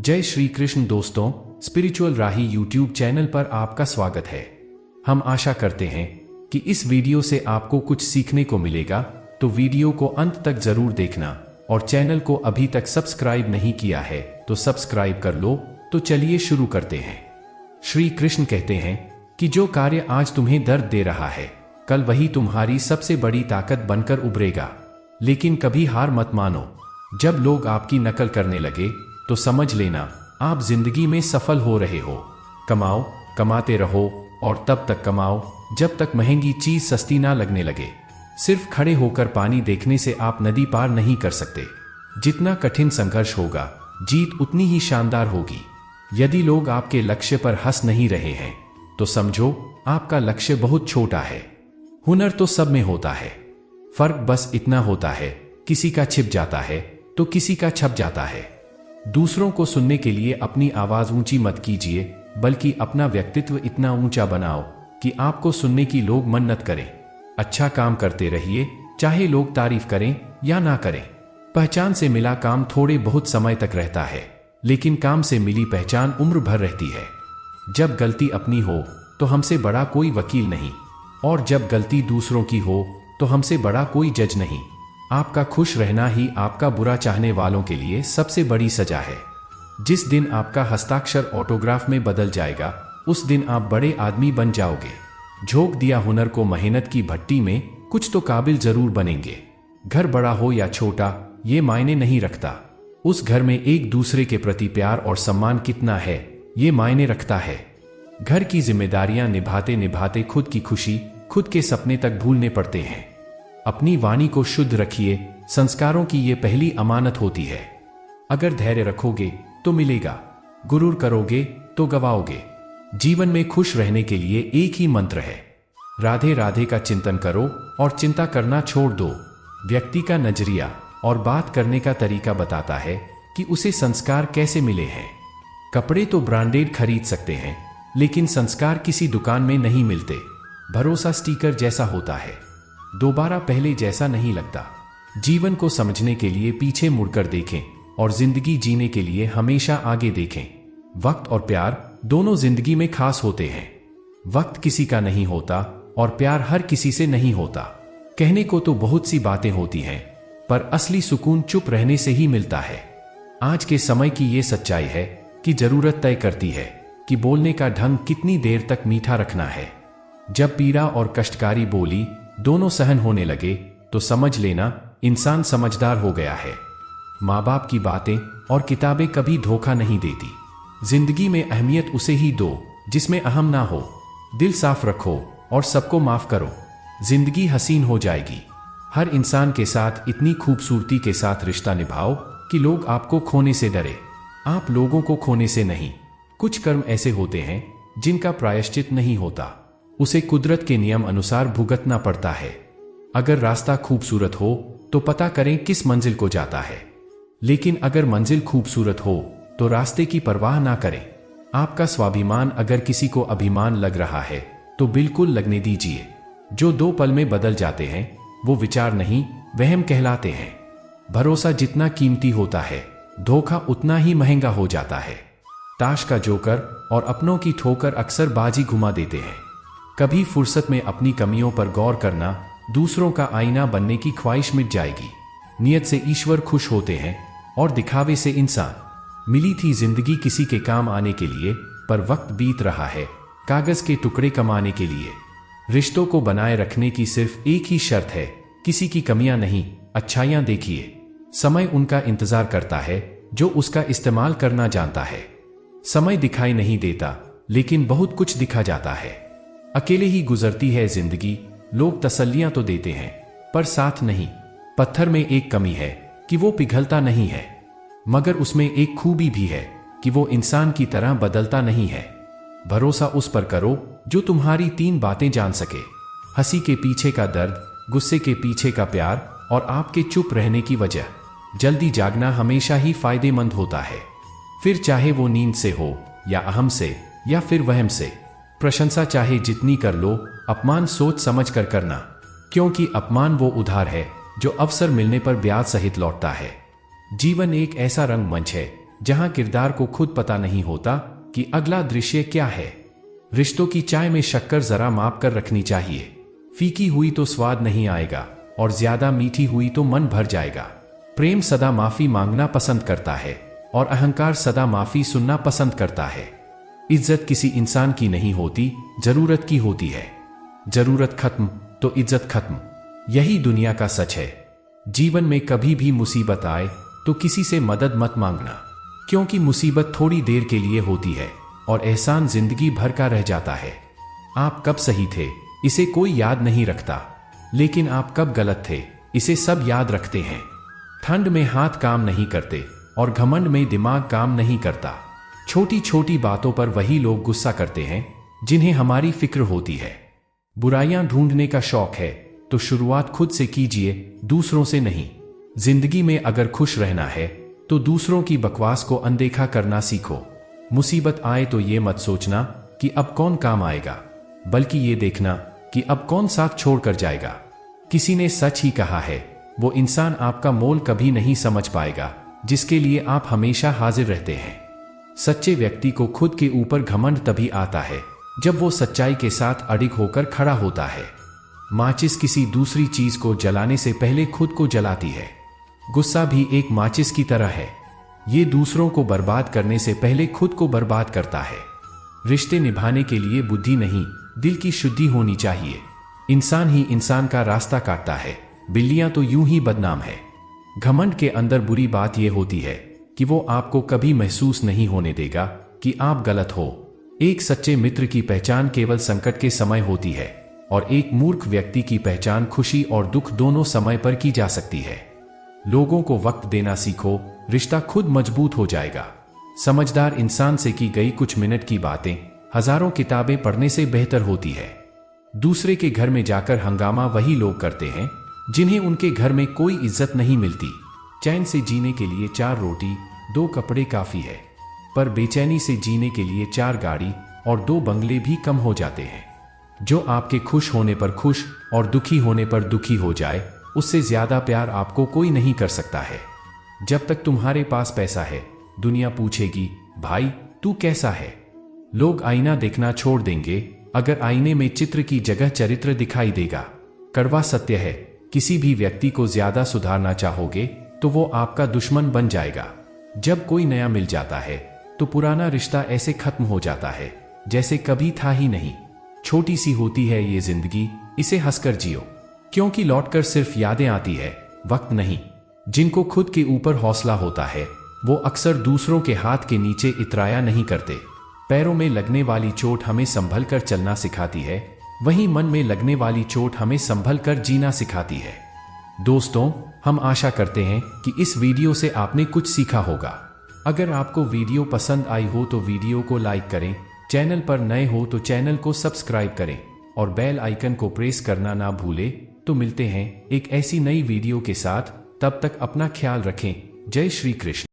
जय श्री कृष्ण दोस्तों, स्पिरिचुअल राही YouTube channel पर आपका स्वागत है। हम आशा करते हैं कि इस वीडियो से आपको कुछ सीखने को मिलेगा, तो वीडियो को अंत तक जरूर देखना और चैनल को अभी तक सब्सक्राइब नहीं किया है तो सब्सक्राइब कर लो। तो चलिए शुरू करते हैं। श्री कृष्ण कहते हैं कि जो कार्य आज तुम्हें दर्द दे रहा है, कल वही तुम्हारी सबसे बड़ी ताकत बनकर उभरेगा। लेकिन कभी हार मत मानो। जब लोग आपकी नकल करने लगे तो समझ लेना आप जिंदगी में सफल हो रहे हो। कमाओ, कमाते रहो और तब तक कमाओ जब तक महंगी चीज सस्ती ना लगने लगे। सिर्फ खड़े होकर पानी देखने से आप नदी पार नहीं कर सकते। जितना कठिन संघर्ष होगा, जीत उतनी ही शानदार होगी। यदि लोग आपके लक्ष्य पर हंस नहीं रहे हैं तो समझो आपका लक्ष्य बहुत छोटा है। हुनर तो सब में होता है, फर्क बस इतना होता है किसी का छिप जाता है तो किसी का छप जाता है। दूसरों को सुनने के लिए अपनी आवाज ऊंची मत कीजिए, बल्कि अपना व्यक्तित्व इतना ऊंचा बनाओ कि आपको सुनने की लोग मन्नत करें। अच्छा काम करते रहिए, चाहे लोग तारीफ करें या ना करें। पहचान से मिला काम थोड़े बहुत समय तक रहता है, लेकिन काम से मिली पहचान उम्र भर रहती है। जब गलती अपनी हो तो हमसे बड़ा कोई वकील नहीं, और जब गलती दूसरों की हो तो हमसे बड़ा कोई जज नहीं। आपका खुश रहना ही आपका बुरा चाहने वालों के लिए सबसे बड़ी सजा है। जिस दिन आपका हस्ताक्षर ऑटोग्राफ में बदल जाएगा, उस दिन आप बड़े आदमी बन जाओगे। झोंक दिया हुनर को मेहनत की भट्टी में, कुछ तो काबिल जरूर बनेंगे। घर बड़ा हो या छोटा ये मायने नहीं रखता, उस घर में एक दूसरे के प्रति प्यार और सम्मान कितना है ये मायने रखता है। घर की जिम्मेदारियां निभाते निभाते खुद की खुशी, खुद के सपने तक भूलने पड़ते हैं। अपनी वाणी को शुद्ध रखिए, संस्कारों की ये पहली अमानत होती है। अगर धैर्य रखोगे तो मिलेगा, गुरूर करोगे तो गवाओगे। जीवन में खुश रहने के लिए एक ही मंत्र है, राधे राधे का चिंतन करो और चिंता करना छोड़ दो। व्यक्ति का नजरिया और बात करने का तरीका बताता है कि उसे संस्कार कैसे मिले हैं। कपड़े तो ब्रांडेड खरीद सकते हैं, लेकिन संस्कार किसी दुकान में नहीं मिलते। भरोसा स्टिकर जैसा होता है, दोबारा पहले जैसा नहीं लगता। जीवन को समझने के लिए पीछे मुड़कर देखें और जिंदगी जीने के लिए हमेशा आगे देखें। वक्त और प्यार दोनों जिंदगी में खास होते हैं। वक्त किसी का नहीं होता और प्यार हर किसी से नहीं होता। कहने को तो बहुत सी बातें होती हैं, पर असली सुकून चुप रहने से ही मिलता है। आज के समय की ये सच्चाई है कि जरूरत तय करती है कि बोलने का ढंग कितनी देर तक मीठा रखना है। जब पीड़ा और कष्टकारी बोली दोनों सहन होने लगे तो समझ लेना इंसान समझदार हो गया है। माँ बाप की बातें और किताबें कभी धोखा नहीं देती। जिंदगी में अहमियत उसे ही दो जिसमें अहम ना हो। दिल साफ रखो और सबको माफ करो, जिंदगी हसीन हो जाएगी। हर इंसान के साथ इतनी खूबसूरती के साथ रिश्ता निभाओ कि लोग आपको खोने से डरे, आप लोगों को खोने से नहीं। कुछ कर्म ऐसे होते हैं जिनका प्रायश्चित नहीं होता, उसे कुदरत के नियम अनुसार भुगतना पड़ता है। अगर रास्ता खूबसूरत हो तो पता करें किस मंजिल को जाता है, लेकिन अगर मंजिल खूबसूरत हो तो रास्ते की परवाह ना करें। आपका स्वाभिमान अगर किसी को अभिमान लग रहा है तो बिल्कुल लगने दीजिए। जो 2 पल में बदल जाते हैं वो विचार नहीं, वहम कहलाते हैं। भरोसा जितना कीमती होता है, धोखा उतना ही महंगा हो जाता है। ताश का जोकर और अपनों की ठोकर अक्सर बाजी घुमा देते हैं। कभी फुर्सत में अपनी कमियों पर गौर करना, दूसरों का आईना बनने की ख्वाहिश मिट जाएगी। नियत से ईश्वर खुश होते हैं और दिखावे से इंसान। मिली थी जिंदगी किसी के काम आने के लिए, पर वक्त बीत रहा है कागज के टुकड़े कमाने के लिए। रिश्तों को बनाए रखने की सिर्फ एक ही शर्त है, किसी की कमियां नहीं, अच्छाइयां देखिए। समय उनका इंतजार करता है जो उसका इस्तेमाल करना जानता है। समय दिखाई नहीं देता, लेकिन बहुत कुछ दिखा जाता है। अकेले ही गुजरती है जिंदगी, लोग तसल्लियां तो देते हैं पर साथ नहीं। पत्थर में एक कमी है कि वो पिघलता नहीं है, मगर उसमें एक खूबी भी है कि वो इंसान की तरह बदलता नहीं है। भरोसा उस पर करो जो तुम्हारी 3 बातें जान सके, हंसी के पीछे का दर्द, गुस्से के पीछे का प्यार और आपके चुप रहने की वजह। जल्दी जागना हमेशा ही फायदेमंद होता है, फिर चाहे वो नींद से हो या अहम से या फिर वहम से। प्रशंसा चाहे जितनी कर लो, अपमान सोच समझ कर करना, क्योंकि अपमान वो उधार है जो अवसर मिलने पर ब्याज सहित लौटता है। जीवन एक ऐसा रंगमंच है जहां किरदार को खुद पता नहीं होता कि अगला दृश्य क्या है। रिश्तों की चाय में शक्कर जरा माप कर रखनी चाहिए। फीकी हुई तो स्वाद नहीं आएगा और ज्यादा मीठी हुई तो मन भर जाएगा। प्रेम सदा माफी मांगना पसंद करता है और अहंकार सदा माफी सुनना पसंद करता है। इज्जत किसी इंसान की नहीं होती, जरूरत की होती है। जरूरत खत्म तो इज्जत खत्म, यही दुनिया का सच है। जीवन में कभी भी मुसीबत आए तो किसी से मदद मत मांगना, क्योंकि मुसीबत थोड़ी देर के लिए होती है और एहसान जिंदगी भर का रह जाता है। आप कब सही थे इसे कोई याद नहीं रखता, लेकिन आप कब गलत थे इसे सब याद रखते हैं। ठंड में हाथ काम नहीं करते और घमंड में दिमाग काम नहीं करता। छोटी छोटी बातों पर वही लोग गुस्सा करते हैं जिन्हें हमारी फिक्र होती है। बुराइयां ढूंढने का शौक है तो शुरुआत खुद से कीजिए, दूसरों से नहीं। जिंदगी में अगर खुश रहना है तो दूसरों की बकवास को अनदेखा करना सीखो। मुसीबत आए तो ये मत सोचना कि अब कौन काम आएगा, बल्कि ये देखना कि अब कौन साथ छोड़कर जाएगा। किसी ने सच ही कहा है, वो इंसान आपका मोल कभी नहीं समझ पाएगा जिसके लिए आप हमेशा हाजिर रहते हैं। सच्चे व्यक्ति को खुद के ऊपर घमंड तभी आता है जब वो सच्चाई के साथ अडिग होकर खड़ा होता है। माचिस किसी दूसरी चीज को जलाने से पहले खुद को जलाती है। गुस्सा भी एक माचिस की तरह है, ये दूसरों को बर्बाद करने से पहले खुद को बर्बाद करता है। रिश्ते निभाने के लिए बुद्धि नहीं, दिल की शुद्धि होनी चाहिए। इंसान ही इंसान का रास्ता काटता है, बिल्लियां तो यूं ही बदनाम है। घमंड के अंदर बुरी बात यह होती है कि वो आपको कभी महसूस नहीं होने देगा कि आप गलत हो। एक सच्चे मित्र की पहचान केवल संकट के समय होती है और एक मूर्ख व्यक्ति की पहचान खुशी और दुख दोनों समय पर की जा सकती है। लोगों को वक्त देना सीखो, रिश्ता खुद मजबूत हो जाएगा। समझदार इंसान से की गई कुछ मिनट की बातें हजारों किताबें पढ़ने से बेहतर होती है। दूसरे के घर में जाकर हंगामा वही लोग करते हैं जिन्हें उनके घर में कोई इज्जत नहीं मिलती। चैन से जीने के लिए 4 रोटी 2 कपड़े काफी है, पर बेचैनी से जीने के लिए 4 गाड़ी और 2 बंगले भी कम हो जाते हैं। जो आपके खुश होने पर खुश और दुखी होने पर दुखी हो जाए, उससे ज्यादा प्यार आपको कोई नहीं कर सकता है। जब तक तुम्हारे पास पैसा है, दुनिया पूछेगी भाई तू कैसा है। लोग आईना देखना छोड़ देंगे अगर आईने में चित्र की जगह चरित्र दिखाई देगा। कड़वा सत्य है, किसी भी व्यक्ति को ज्यादा सुधारना चाहोगे तो वो आपका दुश्मन बन जाएगा। जब कोई नया मिल जाता है तो पुराना रिश्ता ऐसे खत्म हो जाता है जैसे कभी था ही नहीं। छोटी सी होती है ये जिंदगी, इसे हंसकर जियो, क्योंकि लौटकर सिर्फ यादें आती है, वक्त नहीं। जिनको खुद के ऊपर हौसला होता है वो अक्सर दूसरों के हाथ के नीचे इतराया नहीं करते। पैरों में लगने वाली चोट हमें संभल कर चलना सिखाती है, वहीं मन में लगने वाली चोट हमें संभल कर जीना सिखाती है। दोस्तों, हम आशा करते हैं कि इस वीडियो से आपने कुछ सीखा होगा। अगर आपको वीडियो पसंद आई हो तो वीडियो को लाइक करें, चैनल पर नए हो तो चैनल को सब्सक्राइब करें और बेल आइकन को प्रेस करना ना भूलें। तो मिलते हैं एक ऐसी नई वीडियो के साथ, तब तक अपना ख्याल रखें। जय श्री कृष्ण।